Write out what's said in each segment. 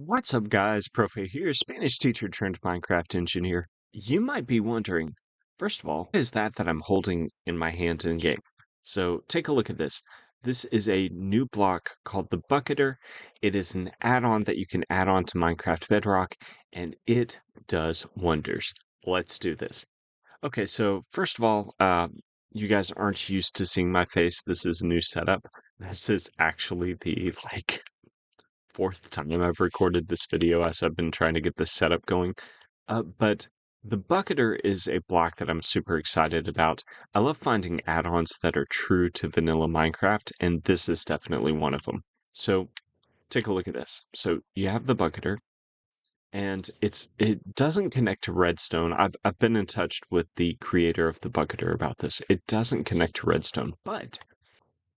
What's up, guys? Profe here, Spanish teacher turned Minecraft engineer. You might be wondering, first of all, what is that I'm holding in my hand in game? So take a look at this. This is a new block called the Bucketer. It is an add-on that you can add on to Minecraft Bedrock, and it does wonders. Let's do this. Okay, so first of all, you guys aren't used to seeing my face. This is a new setup. This is actually the fourth time I've recorded this video as I've been trying to get this setup going. But the Bucketer is a block that I'm super excited about. I love finding add-ons that are true to vanilla Minecraft, and this is definitely one of them. So take a look at this. So you have the Bucketer, and it doesn't connect to redstone. I've been in touch with the creator of the Bucketer about this. It doesn't connect to redstone, but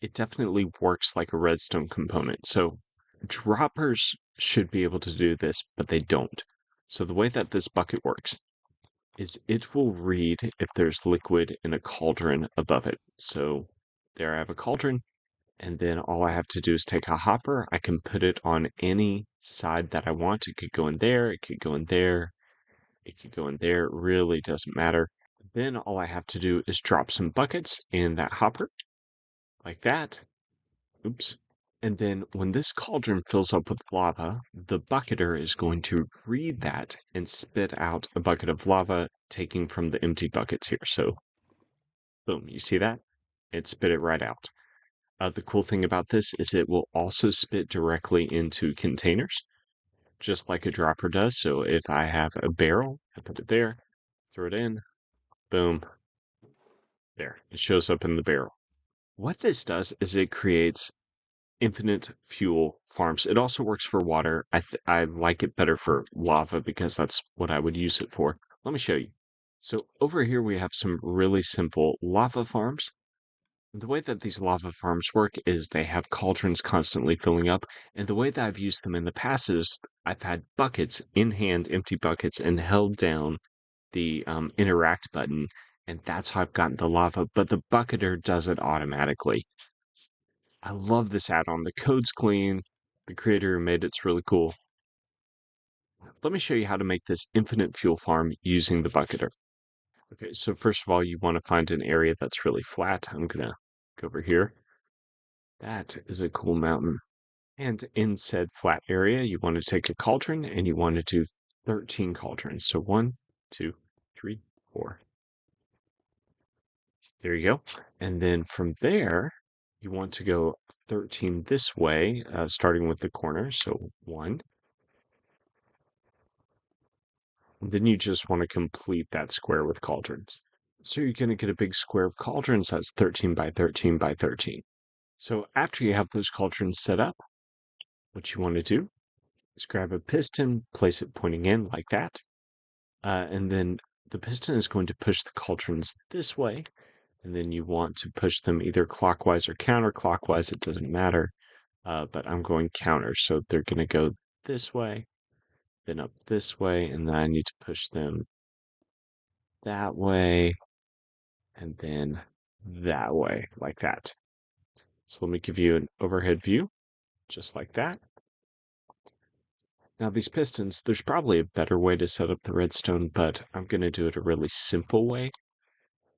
it definitely works like a redstone component. So droppers should be able to do this, but they don't. So the way that this bucket works is it will read if there's liquid in a cauldron above it. So there I have a cauldron, and then all I have to do is take a hopper. I can put it on any side that I want. It could go in there, it could go in there, it could go in there. It really doesn't matter. Then all I have to do is drop some buckets in that hopper, like that. Oops. And then when this cauldron fills up with lava, the bucketer is going to read that and spit out a bucket of lava, taking from the empty buckets here. So, boom, you see that? It spit it right out. The cool thing about this is it will also spit directly into containers, just like a dropper does. So if I have a barrel, I put it there, throw it in, boom, there. It shows up in the barrel. What this does is it creates infinite fuel farms. It also works for water. I like it better for lava because that's what I would use it for. Let me show you. So over here we have some really simple lava farms. The way that these lava farms work is they have cauldrons constantly filling up, and the way that I've used them in the past is I've had buckets in hand, empty buckets, and held down the interact button, and that's how I've gotten the lava, but the bucketer does it automatically. I love this add-on. The code's clean. The creator who made it's really cool. Let me show you how to make this infinite fuel farm using the bucketer. Okay, so first of all, you want to find an area that's really flat. I'm gonna go over here. That is a cool mountain. And in said flat area, you want to take a cauldron and you want to do 13 cauldrons. So 1, 2, 3, 4. There you go. And then from there, you want to go 13 this way, starting with the corner. So 1. Then you just want to complete that square with cauldrons. So you're going to get a big square of cauldrons that's 13 by 13 by 13. So after you have those cauldrons set up, what you want to do is grab a piston, place it pointing in like that, and then the piston is going to push the cauldrons this way, and then you want to push them either clockwise or counterclockwise, it doesn't matter, but I'm going counter, so they're going to go this way, then up this way, and then I need to push them that way, and then that way, like that. So let me give you an overhead view, just like that. Now these pistons, there's probably a better way to set up the redstone, but I'm going to do it a really simple way.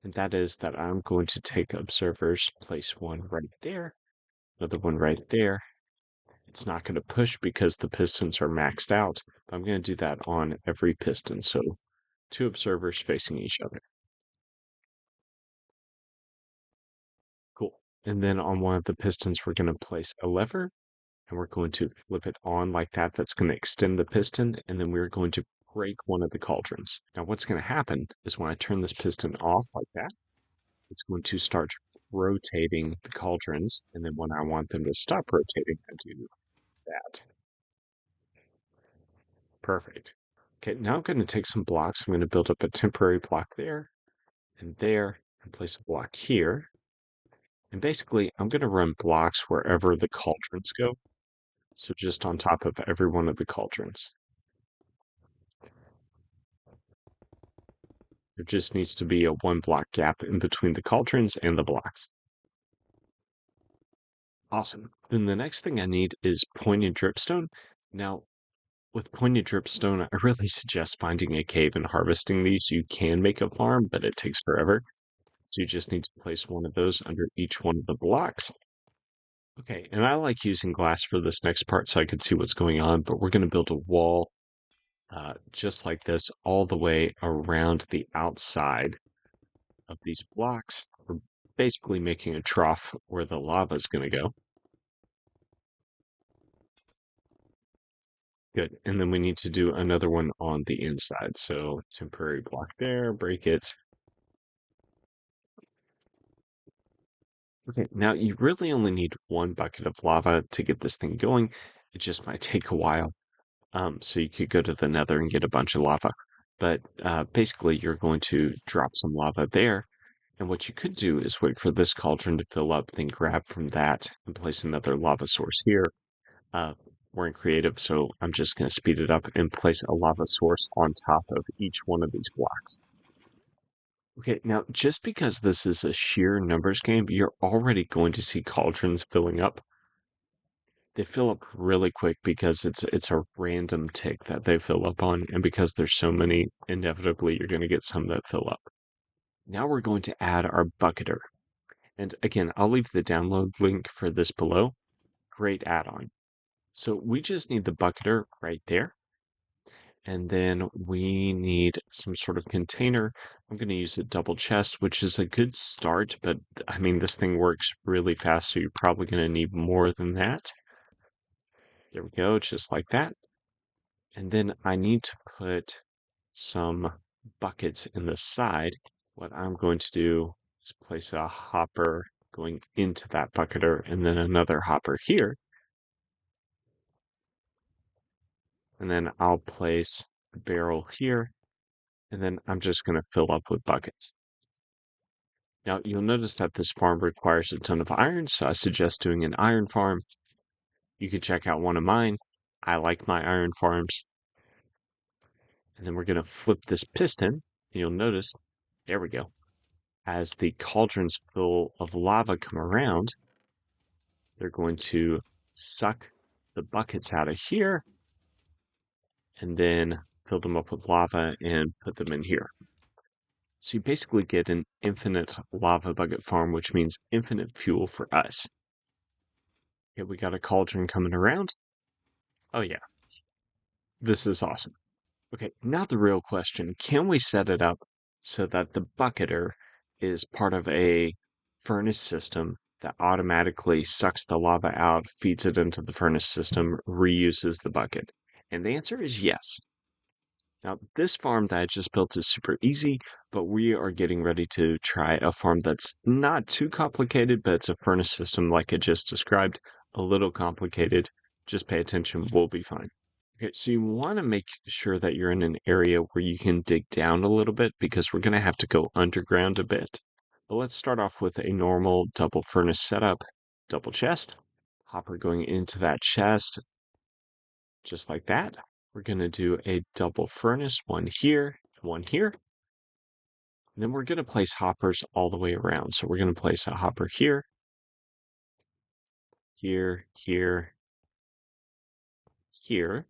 And that is that I'm going to take observers, place one right there, another one right there. It's not going to push because the pistons are maxed out, but I'm going to do that on every piston. So 2 observers facing each other. Cool. And then on one of the pistons, we're going to place a lever and we're going to flip it on like that. That's going to extend the piston, and then we're going to break one of the cauldrons. Now, what's going to happen is when I turn this piston off like that, it's going to start rotating the cauldrons, and then when I want them to stop rotating, I do that. Perfect. Okay, now I'm going to take some blocks. I'm going to build up a temporary block there, and place a block here. And basically, I'm going to run blocks wherever the cauldrons go. So just on top of every one of the cauldrons. There just needs to be a 1 block gap in between the cauldrons and the blocks. Awesome. Then the next thing I need is pointed dripstone. Now, With pointed dripstone, I really suggest finding a cave and harvesting these. You can make a farm, but it takes forever. So you just need to place one of those under each one of the blocks. Okay, and I like using glass for this next part so I can see what's going on, but we're going to build a wall just like this all the way around the outside of these blocks. We're basically making a trough where the lava is going to go. Good. And then we need to do another one on the inside. So temporary block there, break it. Okay, now you really only need one bucket of lava to get this thing going. It just might take a while. So you could go to the nether and get a bunch of lava. But basically, you're going to drop some lava there. And what you could do is wait for this cauldron to fill up, then grab from that and place another lava source here. Uh, we're in creative, so I'm just going to speed it up and place a lava source on top of each one of these blocks. Okay, now just because this is a sheer numbers game, you're already going to see cauldrons filling up. They fill up really quick because it's a random tick that they fill up on, and because there's so many, inevitably you're going to get some that fill up. Now we're going to add our bucketer. And again, I'll leave the download link for this below. Great add-on. So we just need the bucketer right there. And then we need some sort of container. I'm going to use a double chest, which is a good start, but I mean, this thing works really fast, so you're probably going to need more than that. There we go, just like that. And then I need to put some buckets in the side. What I'm going to do is place a hopper going into that bucketer and then another hopper here. And then I'll place a barrel here. And then I'm just going to fill up with buckets. Now, you'll notice that this farm requires a ton of iron, so I suggest doing an iron farm. You can check out one of mine. I like my iron farms. And then we're going to flip this piston. You'll notice, there we go. As the cauldrons full of lava come around, they're going to suck the buckets out of here and then fill them up with lava and put them in here. So you basically get an infinite lava bucket farm, which means infinite fuel for us. Okay, we got a cauldron coming around. Oh yeah, this is awesome. Okay, now the real question, can we set it up so that the bucketer is part of a furnace system that automatically sucks the lava out, feeds it into the furnace system, reuses the bucket? And the answer is yes. Now, this farm that I just built is super easy, but we are getting ready to try a farm that's not too complicated, but it's a furnace system like I just described, a little complicated. Just pay attention, we'll be fine. Okay, so you want to make sure that you're in an area where you can dig down a little bit because we're going to have to go underground a bit. But let's start off with a normal double furnace setup. Double chest, hopper going into that chest, just like that. We're going to do a double furnace, one here, one here. And then we're going to place hoppers all the way around. So we're going to place a hopper here, here, here, here.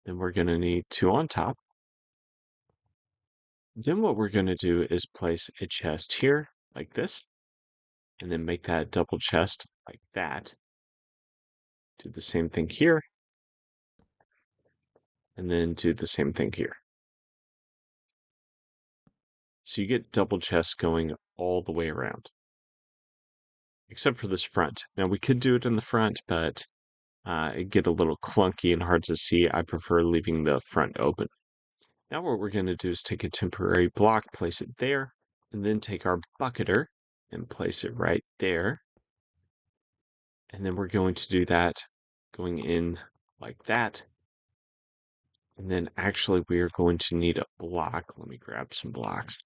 Then we're going to need two on top. Then what we're going to do is place a chest here, like this, and then make that double chest like that. Do the same thing here, and then do the same thing here. So you get double chests going all the way around, except for this front. Now we could do it in the front, but it get a little clunky and hard to see. I prefer leaving the front open. Now what we're going to do is take a temporary block, place it there, and then take our bucketer and place it right there. And then we're going to do that going in like that. And then actually we are going to need a block. Let me grab some blocks.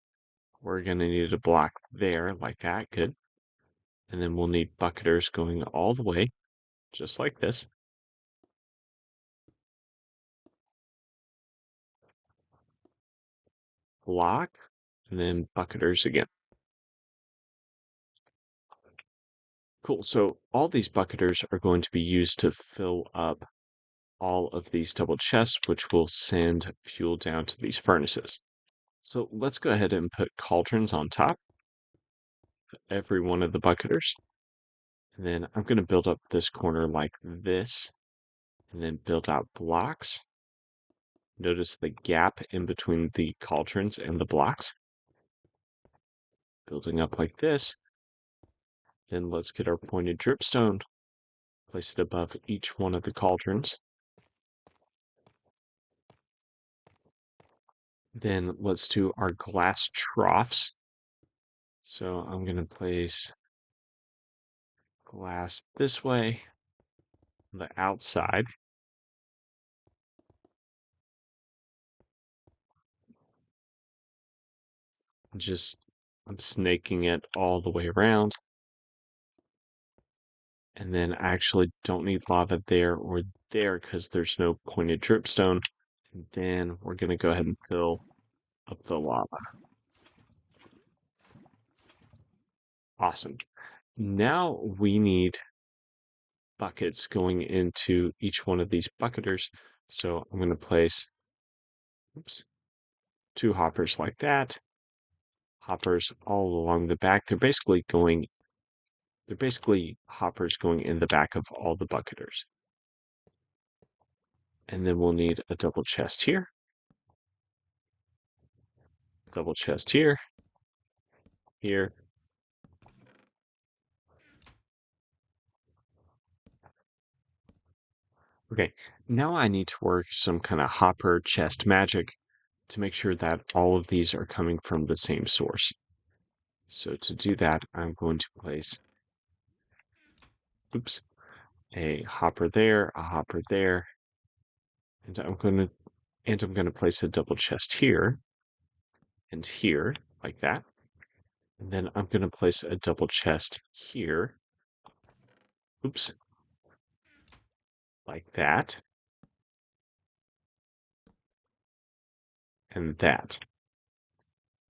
We're going to need a block there like that. Good. And then we'll need bucketers going all the way, just like this. Block, and then bucketers again. Cool. So all these bucketers are going to be used to fill up all of these double chests, which will send fuel down to these furnaces. So let's go ahead and put cauldrons on top of every one of the bucketers. And then I'm going to build up this corner like this, and then build out blocks. Notice the gap in between the cauldrons and the blocks. Building up like this. Then let's get our pointed dripstone. Place it above each one of the cauldrons. Then let's do our glass troughs. So I'm going to place glass this way on the outside. I'm snaking it all the way around. And then I actually don't need lava there or there because there's no pointed dripstone. And then we're going to go ahead and fill up the lava. Awesome. Now we need buckets going into each one of these bucketers. So I'm going to place, two hoppers like that. Hoppers all along the back. They're basically hoppers going in the back of all the bucketers. And then we'll need a double chest here. Double chest here. Here. Okay, now I need to work some kind of hopper chest magic to make sure that all of these are coming from the same source. So to do that, I'm going to place, a hopper there, and I'm going to place a double chest here and here, like that. And then I'm going to place a double chest here. Like that. And that.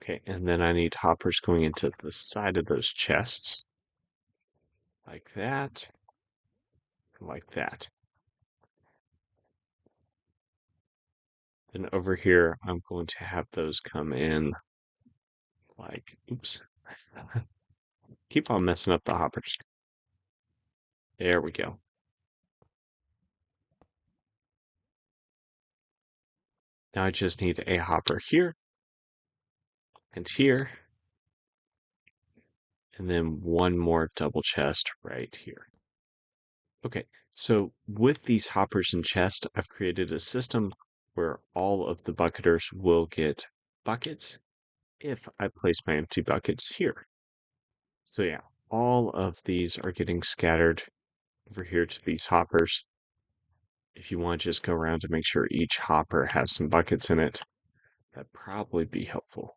Okay, and then I need hoppers going into the side of those chests. Like that. Like that. Then over here, I'm going to have those come in like, keep on messing up the hoppers. There we go. Now I just need a hopper here and here, and then one more double chest right here. Okay, so with these hoppers and chests, I've created a system where all of the bucketers will get buckets if I place my empty buckets here. So yeah, all of these are getting scattered over here to these hoppers. If you want to just go around to make sure each hopper has some buckets in it, that'd probably be helpful.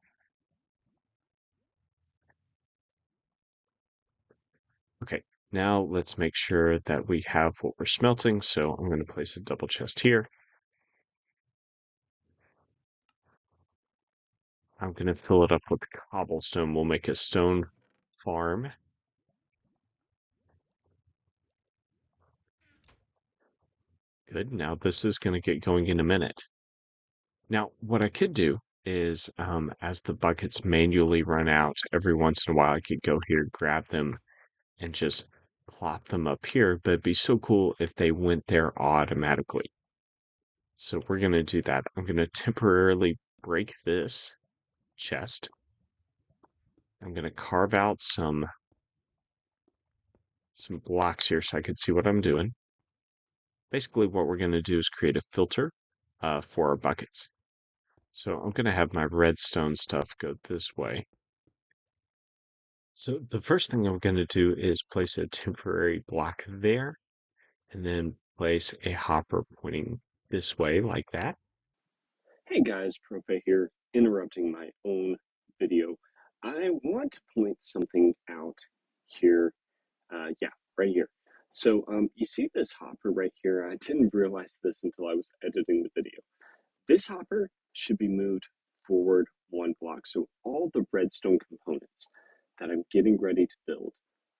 Okay, now let's make sure that we have what we're smelting. So I'm going to place a double chest here. I'm going to fill it up with cobblestone. We'll make a stone farm. Good. Now this is going to get going in a minute. Now, what I could do is, as the buckets manually run out, every once in a while I could go here, grab them, and just plop them up here. But it'd be so cool if they went there automatically. So we're going to do that. I'm going to temporarily break this chest. I'm going to carve out some blocks here so I can see what I'm doing. Basically, what we're going to do is create a filter for our buckets. So I'm going to have my redstone stuff go this way. So the first thing I'm going to do is place a temporary block there, and then place a hopper pointing this way like that. Hey guys, Profe here, interrupting my own video. I want to point something out here. Yeah, right here. So you see this hopper right here? I didn't realize this until I was editing the video. This hopper should be moved forward one block. So all the redstone components that I'm getting ready to build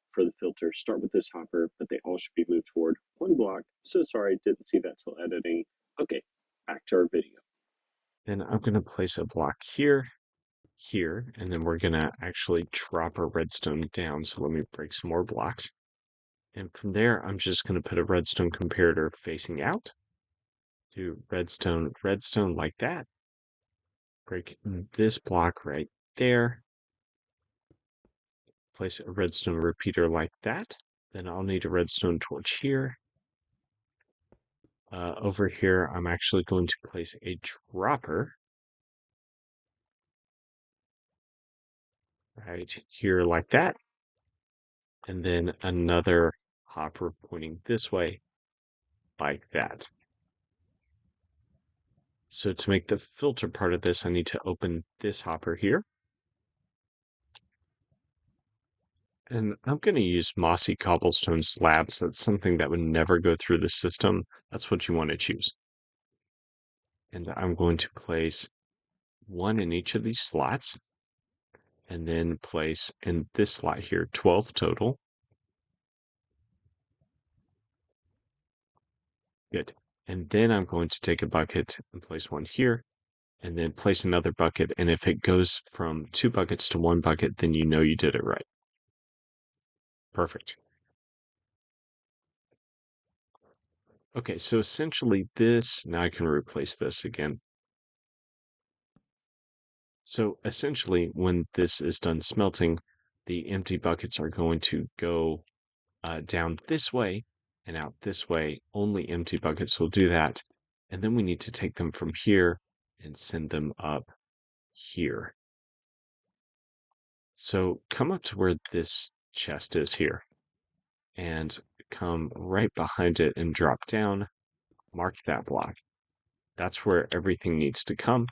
for the filter start with this hopper, but they all should be moved forward one block. So sorry, didn't see that till editing. Okay, back to our video. Then I'm going to place a block here, here, and then we're going to actually drop our redstone down. So let me break some more blocks. And from there, I'm just going to put a redstone comparator facing out. Do redstone, redstone like that. Break this block right there. Place a redstone repeater like that. Then I'll need a redstone torch here. Over here, I'm actually going to place a dropper right here like that. And then another hopper pointing this way like that. So to make the filter part of this, I need to open this hopper here. And I'm going to use mossy cobblestone slabs. That's something that would never go through the system. That's what you want to choose. And I'm going to place one in each of these slots. And then place in this slot here, 12 total. Good. And then I'm going to take a bucket and place one here. And then place another bucket. And if it goes from 2 buckets to 1 bucket, then you know you did it right. Perfect. Okay, so essentially this, now I can replace this again. So essentially when this is done smelting, the empty buckets are going to go down this way and out this way. Only empty buckets will do that. And then we need to take them from here and send them up here. So come up to where this chest is here and come right behind it and drop down, mark that block. That's where everything needs to come.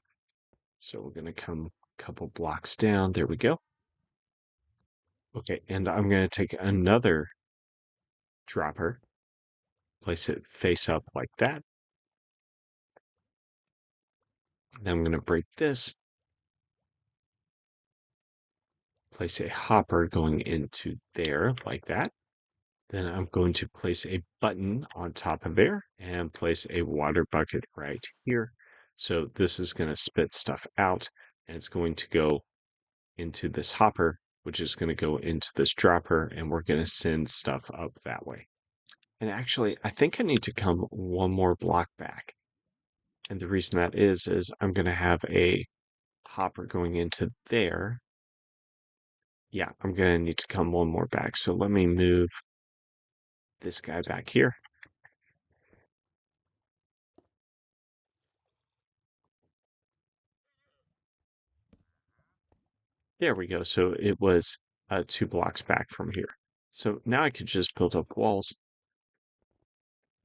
So we're going to come a couple blocks down. There we go. Okay, and I'm going to take another dropper, place it face up like that. Then I'm going to break this, place a hopper going into there like that. Then I'm going to place a button on top of there and place a water bucket right here. So this is going to spit stuff out and it's going to go into this hopper, which is going to go into this dropper, and we're going to send stuff up that way. And actually, I think I need to come one more block back. And the reason that is I'm going to have a hopper going into there. Yeah, I'm going to need to come one more back. So let me move this guy back here. There we go. So it was 2 blocks back from here. So now I could just build up walls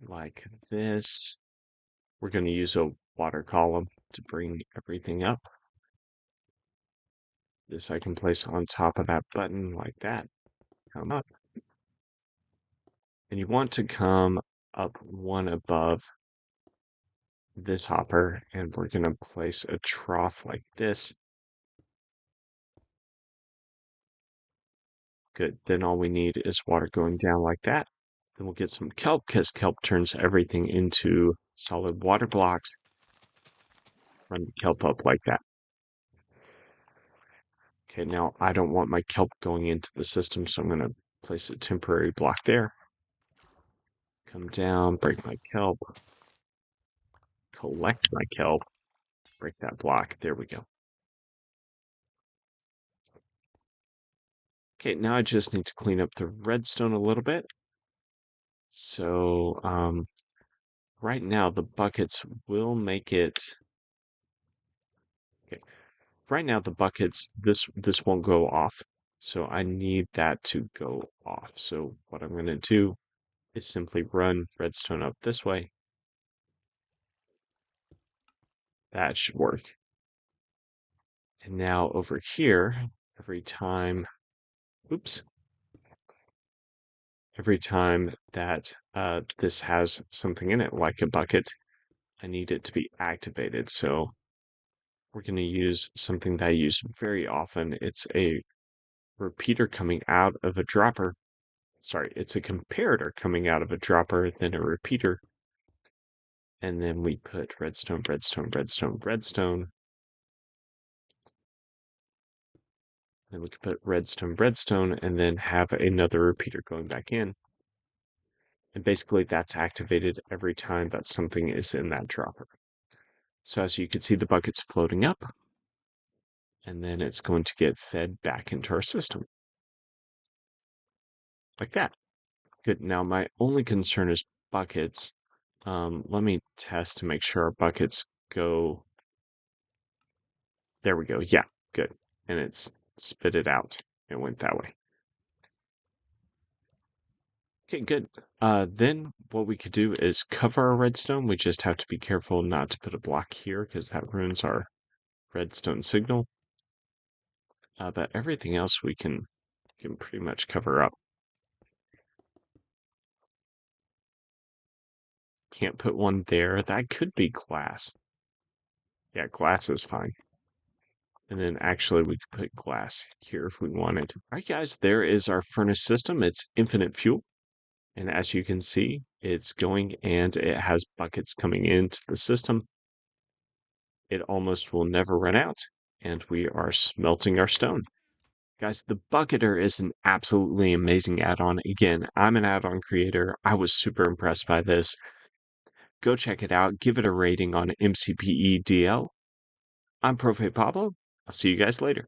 like this. We're going to use a water column to bring everything up. This I can place on top of that button like that. Come up. And you want to come up one above this hopper, and we're going to place a trough like this. Good. Then all we need is water going down like that. Then we'll get some kelp because kelp turns everything into solid water blocks. Run the kelp up like that. Okay, now I don't want my kelp going into the system, so I'm going to place a temporary block there. Come down, break my kelp, collect my kelp, break that block. There we go. Okay, now I just need to clean up the redstone a little bit. So, right now the buckets will make it. Okay, right now the buckets, this won't go off. So I need that to go off. So what I'm going to do is simply run redstone up this way. That should work. And now over here, every time, oops, every time that this has something in it, like a bucket, I need it to be activated. So we're going to use something that I use very often. It's a repeater coming out of a dropper. sorry, it's a comparator coming out of a dropper, then a repeater, and then we put redstone, redstone, redstone, redstone. Then we could put redstone, redstone, and then have another repeater going back in. And basically that's activated every time that something is in that dropper. So as you can see, the bucket's floating up, and then it's going to get fed back into our system. Like that. Good. Now my only concern is buckets. Let me test to make sure our buckets go. There we go. Yeah, good. And it's spit it out. It went that way. Okay, good. Then what we could do is cover our redstone. We just have to be careful not to put a block here because that ruins our redstone signal. But everything else we can pretty much cover up. Can't put one there. That could be glass. Yeah, glass is fine. And then actually we could put glass here if we wanted. All right, guys, there is our furnace system. It's infinite fuel. And as you can see, it's going and it has buckets coming into the system. It almost will never run out. And we are smelting our stone. Guys, the Bucketer is an absolutely amazing add-on. Again, I'm an add-on creator. I was super impressed by this. Go check it out. Give it a rating on MCPE DL. I'm Profe Pablo. I'll see you guys later.